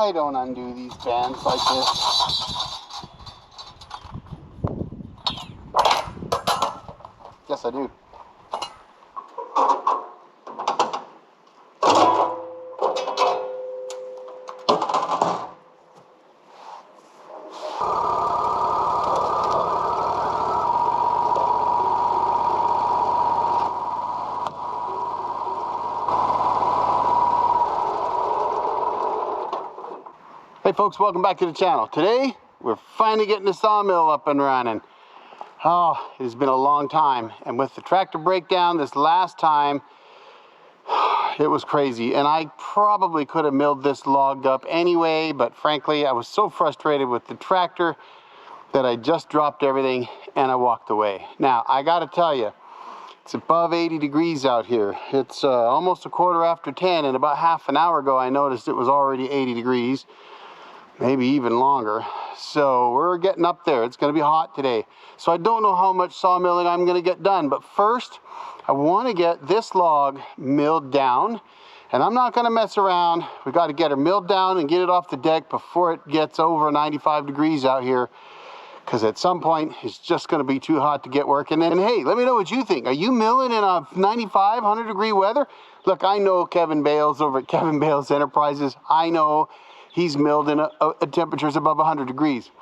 I don't undo these bands like this. Yes, I do. Hey folks, welcome back to the channel. Today, we're finally getting the sawmill up and running. Oh, it has been a long time. And with the tractor breakdown this last time, it was crazy. And I probably could have milled this log up anyway, but frankly, I was so frustrated with the tractor that I just dropped everything and I walked away. Now, I gotta tell you, it's above 80 degrees out here. It's almost a quarter after 10, and about half an hour ago, I noticed it was already 80 degrees. Maybe even longer. So we're getting up there. It's going to be hot today. So I don't know how much sawmilling I'm going to get done. But first, I want to get this log milled down. And I'm not going to mess around. We got to get her milled down and get it off the deck before it gets over 95 degrees out here. Because at some point, it's just going to be too hot to get working. And hey, let me know what you think. Are you milling in a 95, 100 degree weather? Look, I know Kevin Bales over at Kevin Bales Enterprises. I know he's milled in a temperatures above 100 degrees.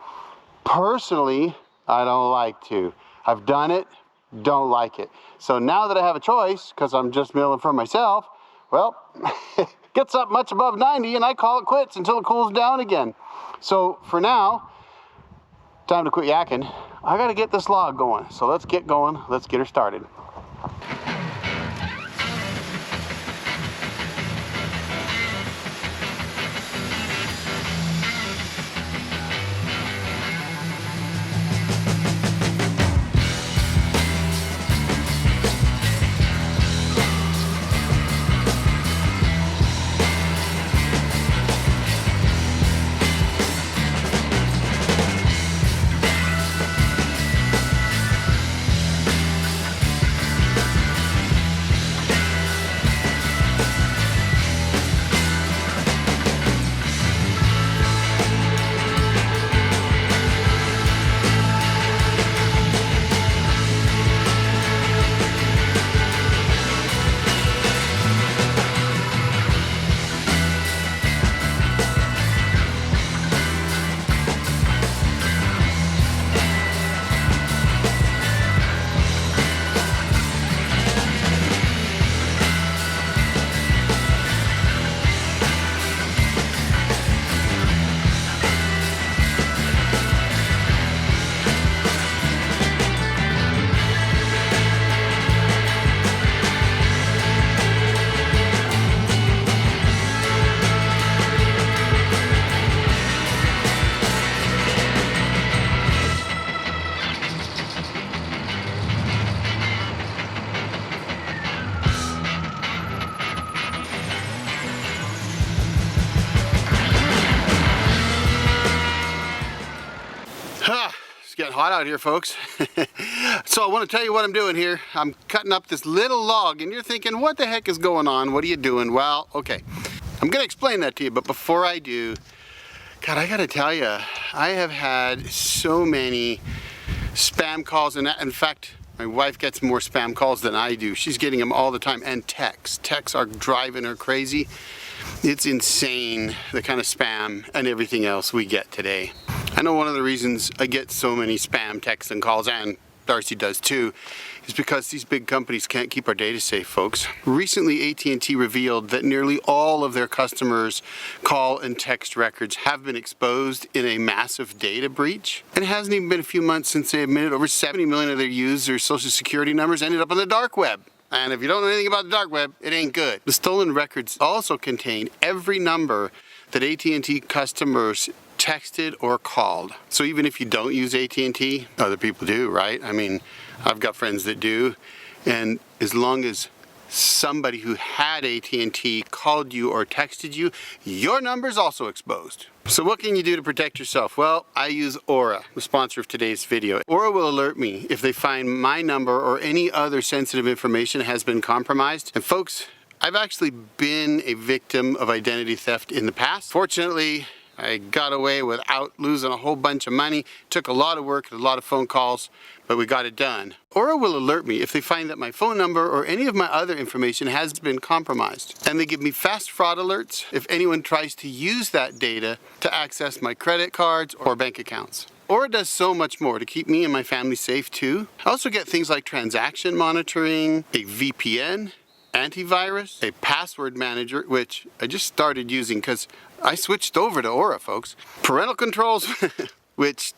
Personally, I don't like to. I've done it, don't like it. So now that I have a choice, because I'm just milling for myself, well, it gets up much above 90 and I call it quits until it cools down again. So for now, time to quit yakking. I gotta get this log going. So let's get going, let's get her started. It's getting hot out here, folks. So I want to tell you what I'm doing here. I'm cutting up this little log, and you're thinking, what the heck is going on? What are you doing? Well, okay. I'm going to explain that to you, but before I do, God, I got to tell you, I have had so many spam calls, and in fact, my wife gets more spam calls than I do. She's getting them all the time, and texts. Texts are driving her crazy. It's insane, the kind of spam and everything else we get today. I know one of the reasons I get so many spam texts and calls, and Darcy does too, is because these big companies can't keep our data safe, folks. Recently, AT&T revealed that nearly all of their customers' call and text records have been exposed in a massive data breach. And it hasn't even been a few months since they admitted over 70 million of their users' social security numbers ended up on the dark web. And if you don't know anything about the dark web, it ain't good. The stolen records also contain every number that AT&T customers texted or called. So even if you don't use AT&T, other people do, right? I mean, I've got friends that do. And as long as somebody who had AT&T called you or texted you, your number's also exposed. So what can you do to protect yourself? Well, I use Aura, the sponsor of today's video. Aura will alert me if they find my number or any other sensitive information has been compromised. And folks, I've actually been a victim of identity theft in the past. Fortunately, I got away without losing a whole bunch of money. Took a lot of work and a lot of phone calls, but we got it done. Outtro will alert me if they find that my phone number or any of my other information has been compromised. And they give me fast fraud alerts if anyone tries to use that data to access my credit cards or bank accounts. Outtro does so much more to keep me and my family safe too. I also get things like transaction monitoring, a VPN, antivirus, a password manager, which I just started using because I switched over to Outtro, folks. Parental controls, which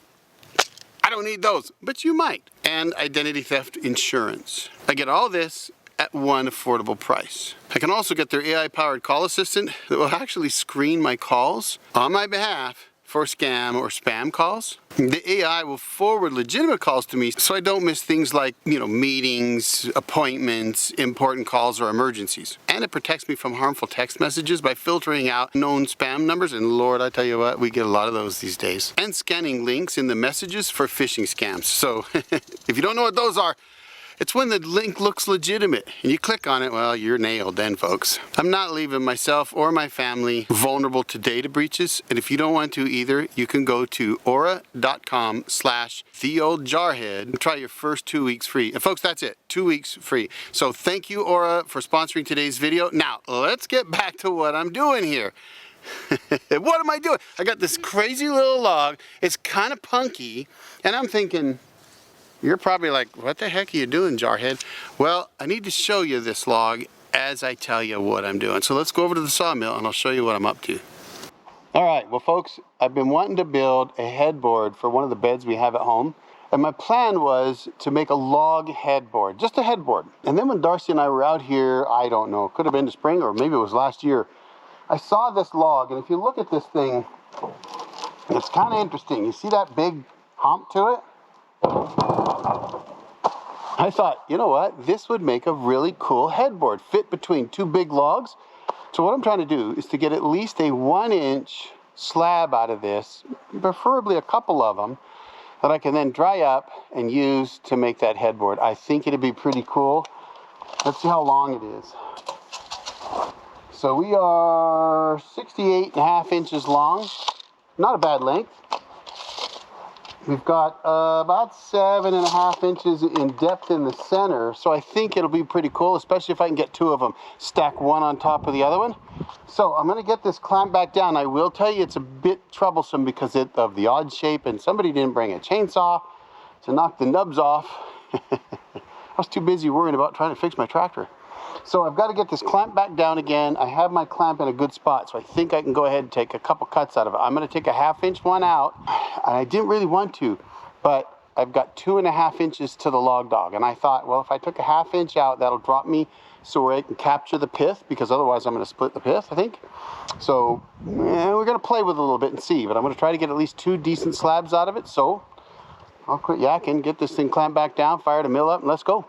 I don't need those, but you might. And identity theft insurance. I get all this at one affordable price. I can also get their AI-powered call assistant that will actually screen my calls on my behalf for scam or spam calls. The AI will forward legitimate calls to me so I don't miss things like, meetings, appointments, important calls, or emergencies. And it protects me from harmful text messages by filtering out known spam numbers, and Lord, I tell you what, we get a lot of those these days. And scanning links in the messages for phishing scams. So if you don't know what those are, it's when the link looks legitimate and you click on it, well, you're nailed then, folks. I'm not leaving myself or my family vulnerable to data breaches. And if you don't want to either, you can go to outtro.com/theoldjarhead and try your first 2 weeks free. And folks, that's it, 2 weeks free. So thank you, Outtro, for sponsoring today's video. Now, let's get back to what I'm doing here. What am I doing? I got this crazy little log. It's kind of punky. And I'm thinking, you're probably like, what the heck are you doing, Jarhead? Well, I need to show you this log as I tell you what I'm doing. So let's go over to the sawmill and I'll show you what I'm up to. All right, well, folks, I've been wanting to build a headboard for one of the beds we have at home. And my plan was to make a log headboard, just a headboard. And then when Darcy and I were out here, I don't know, could have been the spring or maybe it was last year, I saw this log. And if you look at this thing, it's kind of interesting. You see that big hump to it? I thought, you know what, this would make a really cool headboard, fit between two big logs. So what I'm trying to do is to get at least a 1-inch slab out of this, preferably a couple of them, that I can then dry up and use to make that headboard. I think it'd be pretty cool. Let's see how long it is. So we are 68.5 inches long, not a bad length. We've got about 7.5 inches in depth in the center, so I think it'll be pretty cool, especially if I can get two of them, stack one on top of the other one. So I'm going to get this clamped back down. I will tell you it's a bit troublesome because of the odd shape, and somebody didn't bring a chainsaw to knock the nubs off. I was too busy worrying about trying to fix my tractor. So I've got to get this clamp back down again. I have my clamp in a good spot, so I think I can go ahead and take a couple cuts out of it. I'm going to take a 1/2 inch one out. I didn't really want to, but I've got 2.5 inches to the log dog. And I thought, well, if I took a 1/2 inch out, that'll drop me so where I can capture the pith, because otherwise I'm going to split the pith, I think. So we're going to play with it a little bit and see, but I'm going to try to get at least 2 decent slabs out of it. So I'll quit yakking, get this thing clamped back down, fire the mill up, and let's go.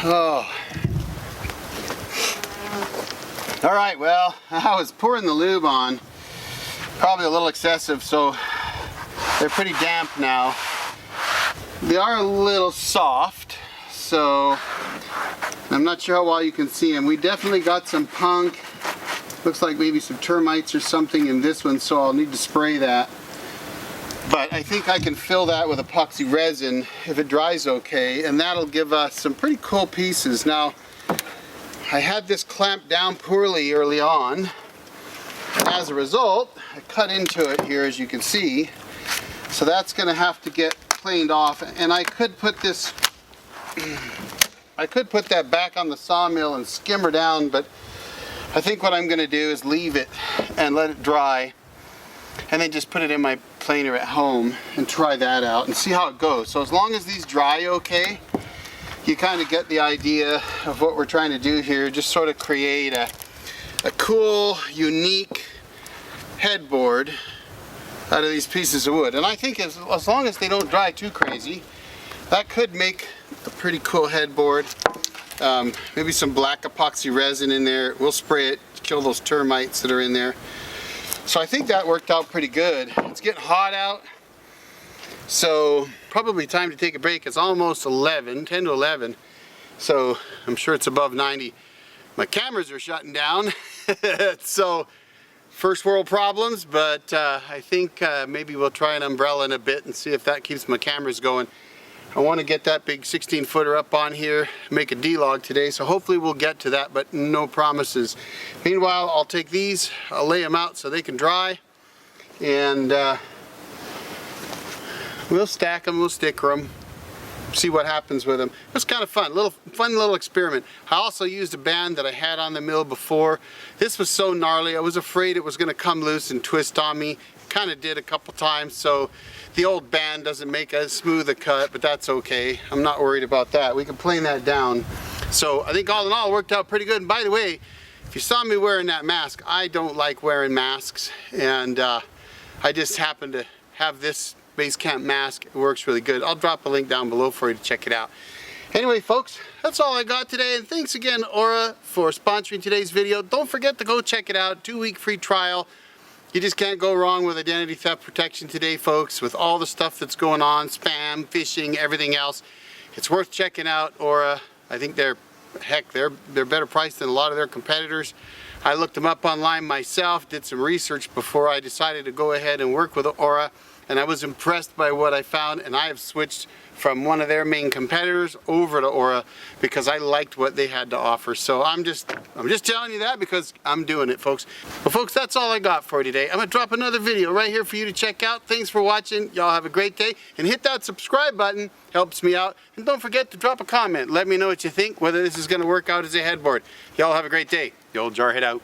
Oh. All right, well, I was pouring the lube on, probably a little excessive, so they're pretty damp now. They are a little soft, so I'm not sure how well you can see them. We definitely got some punk. Looks like maybe some termites or something in this one, so I'll need to spray that. But I think I can fill that with epoxy resin if it dries okay, and that'll give us some pretty cool pieces. Now, I had this clamped down poorly early on, and as a result, I cut into it here, as you can see. So that's going to have to get planed off, and I could put this, I could put that back on the sawmill and skimmer down, but I think what I'm going to do is leave it and let it dry, and then just put it in my planer at home and try that out and see how it goes. So as long as these dry okay, you kind of get the idea of what we're trying to do here. Just sort of create a cool, unique headboard out of these pieces of wood. And I think as long as they don't dry too crazy, that could make a pretty cool headboard. Maybe some black epoxy resin in there. We'll spray it to kill those termites that are in there. So I think that worked out pretty good. It's getting hot out, so probably time to take a break. It's almost 10 to 11, so I'm sure it's above 90. My cameras are shutting down, so first world problems, but I think maybe we'll try an umbrella in a bit and see if that keeps my cameras going. I want to get that big 16-footer up on here, make a D-log today, so hopefully we'll get to that, but no promises. Meanwhile, I'll take these, I'll lay them out so they can dry, and we'll stack them, we'll sticker them, see what happens with them. It was kind of fun little experiment. I also used a band that I had on the mill before. This was so gnarly, I was afraid it was going to come loose and twist on me. Kind of did a couple times, so the old band doesn't make as smooth a cut, but that's okay. I'm not worried about that. We can plane that down. So I think all in all it worked out pretty good. And by the way, if you saw me wearing that mask, I don't like wearing masks, and I just happen to have this base camp mask. It works really good. I'll drop a link down below for you to check it out. Anyway, folks, that's all I got today, and thanks again, Aura, for sponsoring today's video. Don't forget to go check it out. 2-week free trial. You just can't go wrong with identity theft protection today, folks, with all the stuff that's going on, spam, phishing, everything else. It's worth checking out. Aura, I think they're better priced than a lot of their competitors. I looked them up online myself, did some research before I decided to go ahead and work with Aura, and I was impressed by what I found, and I have switched from one of their main competitors over to Aura because I liked what they had to offer. So I'm just telling you that because I'm doing it, folks. Well, folks, that's all I got for you today. I'm gonna drop another video right here for you to check out. Thanks for watching. Y'all have a great day, and hit that subscribe button. Helps me out. And don't forget to drop a comment. Let me know what you think, whether this is gonna work out as a headboard. Y'all have a great day. The old Jarhead out.